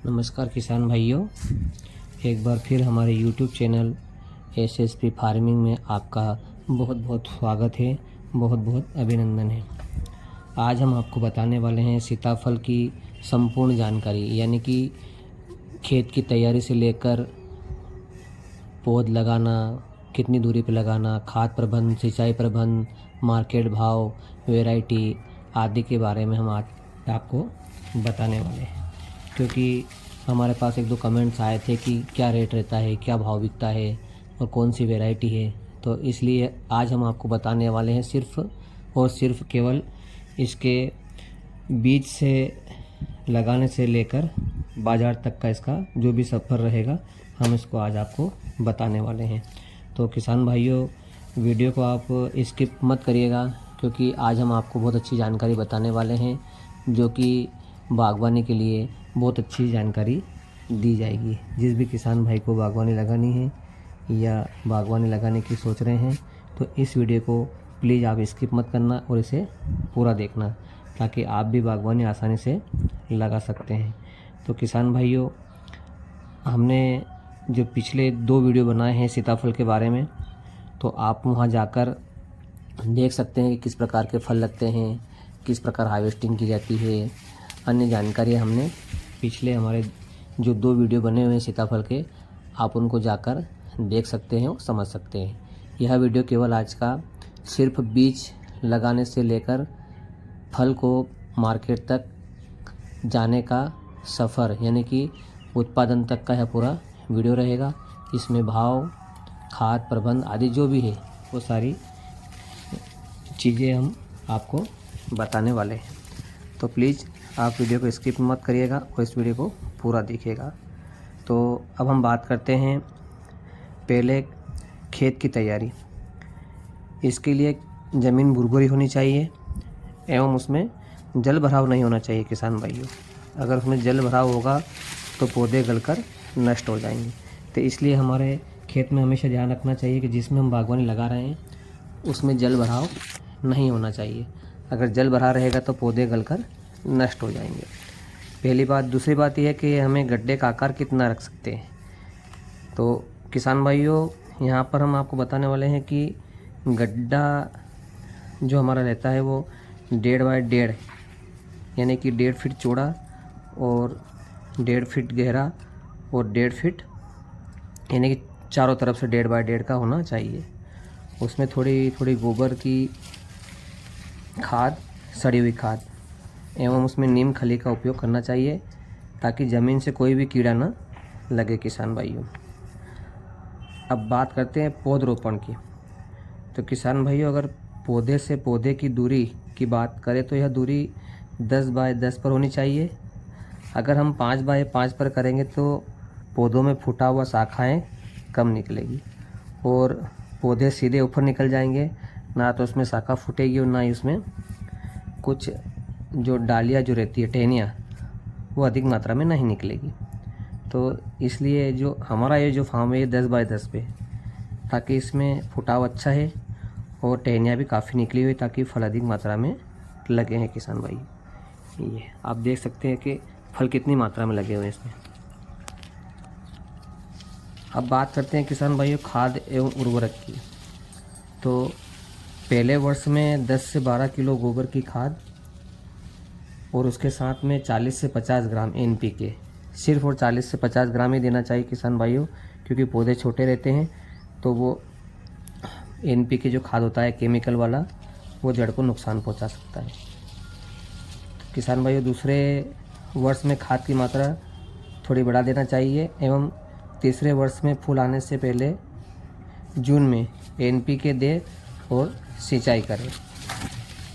नमस्कार किसान भाइयों, एक बार फिर हमारे YouTube चैनल SSP फार्मिंग में आपका बहुत बहुत स्वागत है, बहुत बहुत अभिनंदन है। आज हम आपको बताने वाले हैं सीताफल की संपूर्ण जानकारी, यानी कि खेत की तैयारी से लेकर पौध लगाना, कितनी दूरी पर लगाना, खाद प्रबंध, सिंचाई प्रबंध, मार्केट भाव, वैरायटी आदि के बारे में हम आज आपको बताने वाले हैं। क्योंकि हमारे पास एक दो कमेंट्स आए थे कि क्या रेट रहता है, क्या भाव बिकता है और कौन सी वैरायटी है, तो इसलिए आज हम आपको बताने वाले हैं सिर्फ़ और सिर्फ केवल इसके बीज से लगाने से लेकर बाज़ार तक का इसका जो भी सफ़र रहेगा, हम इसको आज आपको बताने वाले हैं। तो किसान भाइयों, वीडियो को आप स्किप मत करिएगा, क्योंकि आज हम आपको बहुत अच्छी जानकारी बताने वाले हैं जो कि बागवानी के लिए बहुत अच्छी जानकारी दी जाएगी। जिस भी किसान भाई को बागवानी लगानी है या बागवानी लगाने की सोच रहे हैं, तो इस वीडियो को प्लीज़ आप स्किप मत करना और इसे पूरा देखना, ताकि आप भी बागवानी आसानी से लगा सकते हैं। तो किसान भाइयों, हमने जो पिछले 2 वीडियो बनाए हैं सीताफल के बारे में, तो आप वहां जाकर देख सकते हैं कि किस प्रकार के फल लगते हैं, किस प्रकार हार्वेस्टिंग की जाती है। अन्य जानकारी हमने पिछले हमारे जो 2 वीडियो बने हुए हैं सीताफल के, आप उनको जाकर देख सकते हैं और समझ सकते हैं। यह वीडियो केवल आज का सिर्फ बीज लगाने से लेकर फल को मार्केट तक जाने का सफ़र, यानी कि उत्पादन तक का यह पूरा वीडियो रहेगा। इसमें भाव, खाद प्रबंध आदि जो भी है वो सारी चीज़ें हम आपको बताने वाले हैं। तो प्लीज़ आप वीडियो को स्किप मत करिएगा और इस वीडियो को पूरा देखिएगा। तो अब हम बात करते हैं पहले खेत की तैयारी। इसके लिए ज़मीन भुरभुरी होनी चाहिए एवं उसमें जल भराव नहीं होना चाहिए किसान भाइयों। अगर उसमें जल भराव होगा तो पौधे गलकर नष्ट हो जाएंगे। तो इसलिए हमारे खेत में हमेशा ध्यान रखना चाहिए कि जिसमें हम बागवानी लगा रहे हैं उसमें जल भराव नहीं होना चाहिए। अगर जल भरा रहेगा तो पौधे गलकर नष्ट हो जाएंगे, पहली बात। दूसरी बात यह है कि हमें गड्ढे का आकार कितना रख सकते हैं। तो किसान भाइयों, यहाँ पर हम आपको बताने वाले हैं कि गड्ढा जो हमारा रहता है वो 1.5 बाय 1.5, यानी कि 1.5 फीट चौड़ा और 1.5 फीट गहरा और 1.5 फीट, यानी कि चारों तरफ से 1.5 बाय 1.5 का होना चाहिए। उसमें थोड़ी थोड़ी गोबर की खाद, सड़ी हुई खाद एवं उसमें नीम खली का उपयोग करना चाहिए, ताकि ज़मीन से कोई भी कीड़ा न लगे किसान भाइयों। अब बात करते हैं पौधरोपण की। तो किसान भाइयों, अगर पौधे से पौधे की दूरी की बात करें तो यह दूरी 10 बाय 10 पर होनी चाहिए। अगर हम 5 बाय 5 पर करेंगे तो पौधों में फूटा हुआ शाखाएँ कम निकलेगी और पौधे सीधे ऊपर निकल जाएंगे, ना तो उसमें शाखा फूटेगी और ना ही उसमें कुछ जो डालियाँ जो रहती है, टहनियाँ, वो अधिक मात्रा में नहीं निकलेगी। तो इसलिए जो हमारा ये जो फार्म है ये 10 बाय 10 पे, ताकि इसमें फुटाव अच्छा है और टहनियाँ भी काफ़ी निकली हुई, ताकि फल अधिक मात्रा में लगे हैं किसान भाई। ये आप देख सकते हैं कि फल कितनी मात्रा में लगे हुए हैं इसमें। अब बात करते हैं किसान भाइयों खाद एवं उर्वरक की। तो पहले वर्ष में 10 से 12 किलो गोबर की खाद और उसके साथ में 40 से 50 ग्राम NPK, सिर्फ और 40 से 50 ग्राम ही देना चाहिए किसान भाइयों, क्योंकि पौधे छोटे रहते हैं। तो वो NPK जो खाद होता है केमिकल वाला, वो जड़ को नुकसान पहुंचा सकता है। तो किसान भाइयों, दूसरे वर्ष में खाद की मात्रा थोड़ी बढ़ा देना चाहिए एवं तीसरे वर्ष में फूल आने से पहले जून में NPK दे और सिंचाई करें।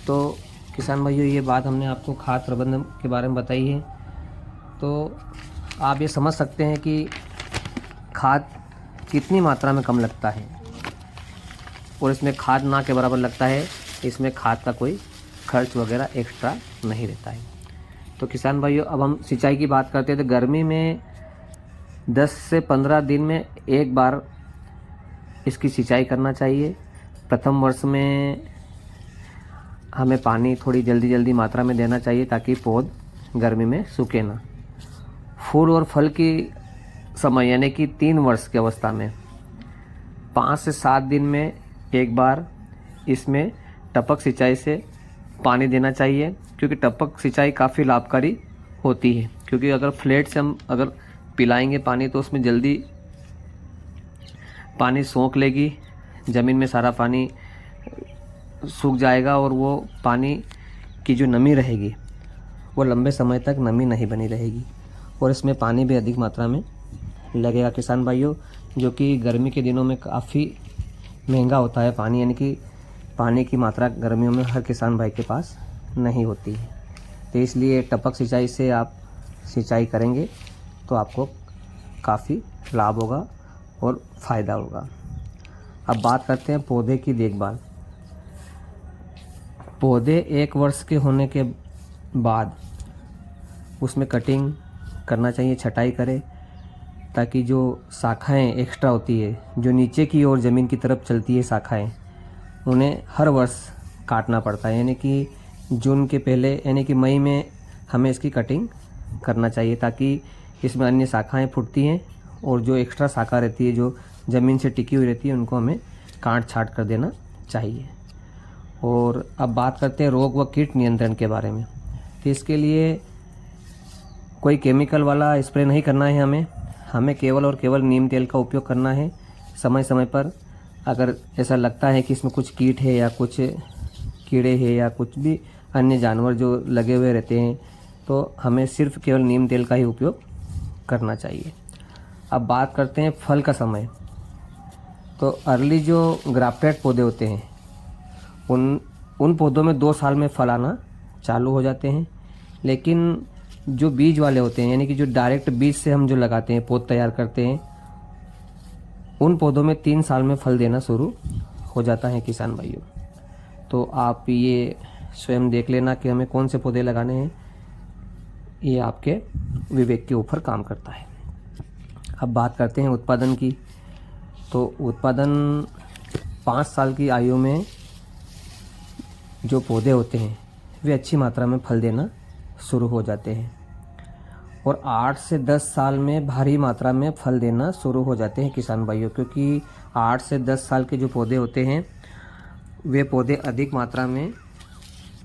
तो किसान भाइयों, ये बात हमने आपको खाद प्रबंधन के बारे में बताई है। तो आप ये समझ सकते हैं कि खाद कितनी मात्रा में कम लगता है और इसमें खाद ना के बराबर लगता है। इसमें खाद का कोई खर्च वगैरह एक्स्ट्रा नहीं रहता है। तो किसान भाइयों, अब हम सिंचाई की बात करते हैं। तो गर्मी में 10 से 15 दिन में एक बार इसकी सिंचाई करना चाहिए। प्रथम वर्ष में हमें पानी थोड़ी जल्दी मात्रा में देना चाहिए, ताकि पौध गर्मी में सूखे ना। फूल और फल की समय यानी कि 3 वर्ष की अवस्था में 5 से 7 दिन में एक बार इसमें टपक सिंचाई से पानी देना चाहिए, क्योंकि टपक सिंचाई काफ़ी लाभकारी होती है। क्योंकि अगर फ्लेट से हम अगर पिलाएंगे पानी तो उसमें जल्दी पानी सोख लेगी, ज़मीन में सारा पानी सूख जाएगा और वो पानी की जो नमी रहेगी वो लंबे समय तक नमी नहीं बनी रहेगी और इसमें पानी भी अधिक मात्रा में लगेगा किसान भाइयों, जो कि गर्मी के दिनों में काफ़ी महंगा होता है पानी, यानी कि पानी की मात्रा गर्मियों में हर किसान भाई के पास नहीं होती है। तो इसलिए टपक सिंचाई से आप सिंचाई करेंगे तो आपको काफ़ी लाभ होगा और फ़ायदा होगा। अब बात करते हैं पौधे की देखभाल। पौधे 1 वर्ष के होने के बाद उसमें कटिंग करना चाहिए, छटाई करें, ताकि जो शाखाएं एक्स्ट्रा होती है, जो नीचे की ओर ज़मीन की तरफ चलती है शाखाएं, उन्हें हर वर्ष काटना पड़ता है। यानी कि जून के पहले यानी कि मई में हमें इसकी कटिंग करना चाहिए, ताकि इसमें अन्य शाखाएं फूटती हैं और जो एक्स्ट्रा शाखा रहती है जो ज़मीन से टिकी हुई रहती है उनको हमें काट छाट कर देना चाहिए। और अब बात करते हैं रोग व कीट नियंत्रण के बारे में। तो इसके लिए कोई केमिकल वाला स्प्रे नहीं करना है, हमें केवल और केवल नीम तेल का उपयोग करना है। समय समय पर अगर ऐसा लगता है कि इसमें कुछ कीट है या कुछ कीड़े हैं या कुछ भी अन्य जानवर जो लगे हुए रहते हैं, तो हमें सिर्फ केवल नीम तेल का ही उपयोग करना चाहिए। अब बात करते हैं फल का समय। तो अर्ली जो ग्राफ्टेड पौधे होते हैं उन पौधों में 2 साल में फल आना चालू हो जाते हैं, लेकिन जो बीज वाले होते हैं यानी कि जो डायरेक्ट बीज से हम जो लगाते हैं, पौध तैयार करते हैं, उन पौधों में 3 साल में फल देना शुरू हो जाता है किसान भाइयों। तो आप ये स्वयं देख लेना कि हमें कौन से पौधे लगाने हैं, ये आपके विवेक के ऊपर काम करता है। अब बात करते हैं उत्पादन की। तो उत्पादन 5 साल की आयु में जो पौधे होते हैं वे अच्छी मात्रा में फल देना शुरू हो जाते हैं और 8 से 10 साल में भारी मात्रा में फल देना शुरू हो जाते हैं किसान भाइयों। क्योंकि 8 से 10 साल के जो पौधे होते हैं वे पौधे अधिक मात्रा में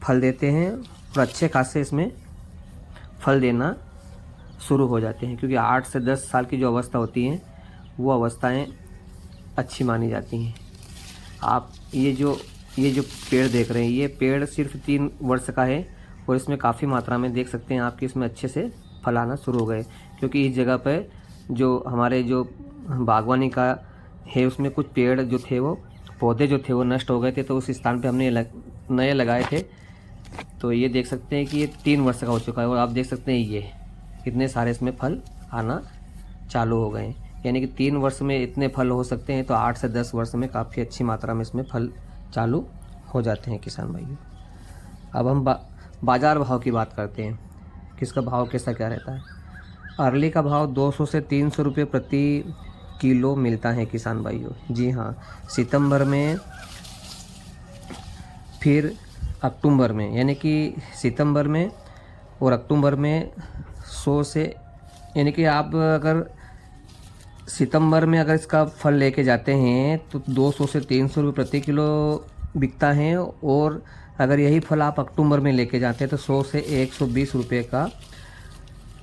फल देते हैं और अच्छे खासे इसमें फल देना शुरू हो जाते हैं। क्योंकि 8 से 10 साल की जो अवस्था होती है वो अवस्थाएं अच्छी मानी जाती हैं। आप ये जो पेड़ देख रहे हैं, ये पेड़ सिर्फ 3 वर्ष का है और इसमें काफ़ी मात्रा में देख सकते हैं आपके इसमें अच्छे से फल आना शुरू हो गए। क्योंकि इस जगह पे जो हमारे जो बागवानी का है उसमें कुछ पेड़ जो थे वो पौधे जो थे वो नष्ट हो गए थे, तो उस स्थान पे हमने नए लगाए थे। तो ये देख सकते हैं कि ये 3 वर्ष का हो चुका है और आप देख सकते हैं ये कितने सारे इसमें फल आना चालू हो गए। यानी कि 3 वर्ष में इतने फल हो सकते हैं, तो 8 से 10 वर्ष में काफ़ी अच्छी मात्रा में इसमें फल चालू हो जाते हैं किसान भाइयों। अब हम बाज़ार भाव की बात करते हैं, किसका भाव कैसा क्या रहता है। अर्ली का भाव 200 से 300 रुपये प्रति किलो मिलता है किसान भाइयों। जी हाँ, सितंबर में, फिर अक्टूबर में, यानी कि सितंबर में और अक्टूबर में 100 से, यानी कि आप अगर सितंबर में अगर इसका फल लेके जाते हैं तो 200 से 300 रुपये प्रति किलो बिकता है, और अगर यही फल आप अक्टूबर में लेके जाते हैं तो 100 से 120 रुपये का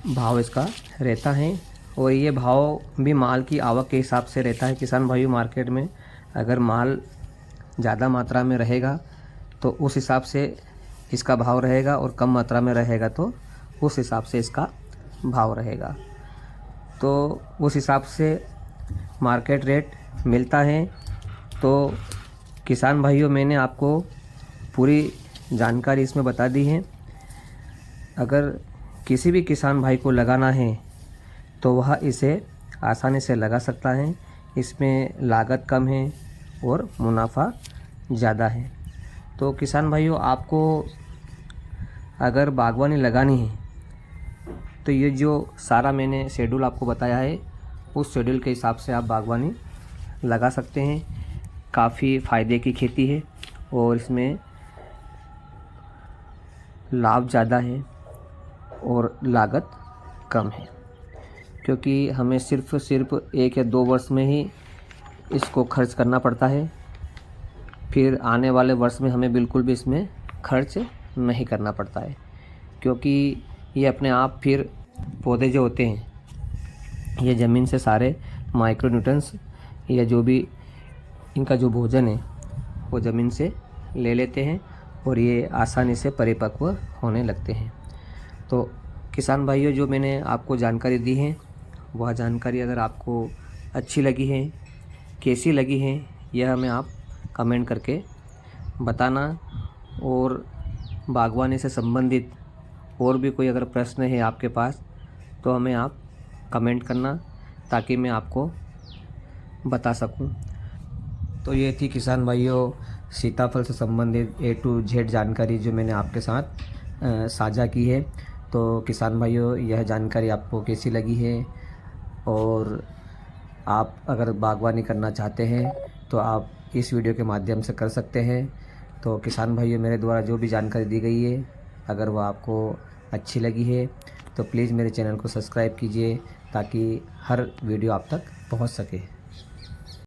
भाव इसका रहता है। और ये भाव भी माल की आवक के हिसाब से रहता है किसान भाइयों। मार्केट में अगर माल ज़्यादा मात्रा में रहेगा तो उस हिसाब से इसका भाव रहेगा, और कम मात्रा में रहेगा तो उस हिसाब से इसका भाव रहेगा। तो उस हिसाब से मार्केट रेट मिलता है। तो किसान भाइयों, मैंने आपको पूरी जानकारी इसमें बता दी है। अगर किसी भी किसान भाई को लगाना है तो वह इसे आसानी से लगा सकता है। इसमें लागत कम है और मुनाफा ज़्यादा है। तो किसान भाइयों, आपको अगर बागवानी लगानी है तो ये जो सारा मैंने शेड्यूल आपको बताया है उस शेड्यूल के हिसाब से आप बागवानी लगा सकते हैं। काफ़ी फ़ायदे की खेती है और इसमें लाभ ज़्यादा है और लागत कम है। क्योंकि हमें सिर्फ 1 या 2 वर्ष में ही इसको खर्च करना पड़ता है। फिर आने वाले वर्ष में हमें बिल्कुल भी इसमें खर्च नहीं करना पड़ता है, क्योंकि ये अपने आप फिर पौधे जो होते हैं ये ज़मीन से सारे माइक्रोन्यूट्रंस या जो भी इनका जो भोजन है वो ज़मीन से ले लेते हैं और ये आसानी से परिपक्व होने लगते हैं। तो किसान भाइयों, जो मैंने आपको जानकारी दी है वह जानकारी अगर आपको अच्छी लगी है, कैसी लगी है, यह हमें आप कमेंट करके बताना। और बागवानी से संबंधित और भी कोई अगर प्रश्न है आपके पास तो हमें आप कमेंट करना, ताकि मैं आपको बता सकूं। तो ये थी किसान भाइयों सीताफल से संबंधित A to Z जानकारी जो मैंने आपके साथ साझा की है। तो किसान भाइयों, यह जानकारी आपको कैसी लगी है, और आप अगर बागवानी करना चाहते हैं तो आप इस वीडियो के माध्यम से कर सकते हैं। तो किसान भाइयों, मेरे द्वारा जो भी जानकारी दी गई है अगर वह आपको अच्छी लगी है तो प्लीज़ मेरे चैनल को सब्सक्राइब कीजिए, ताकि हर वीडियो आप तक पहुंच सके।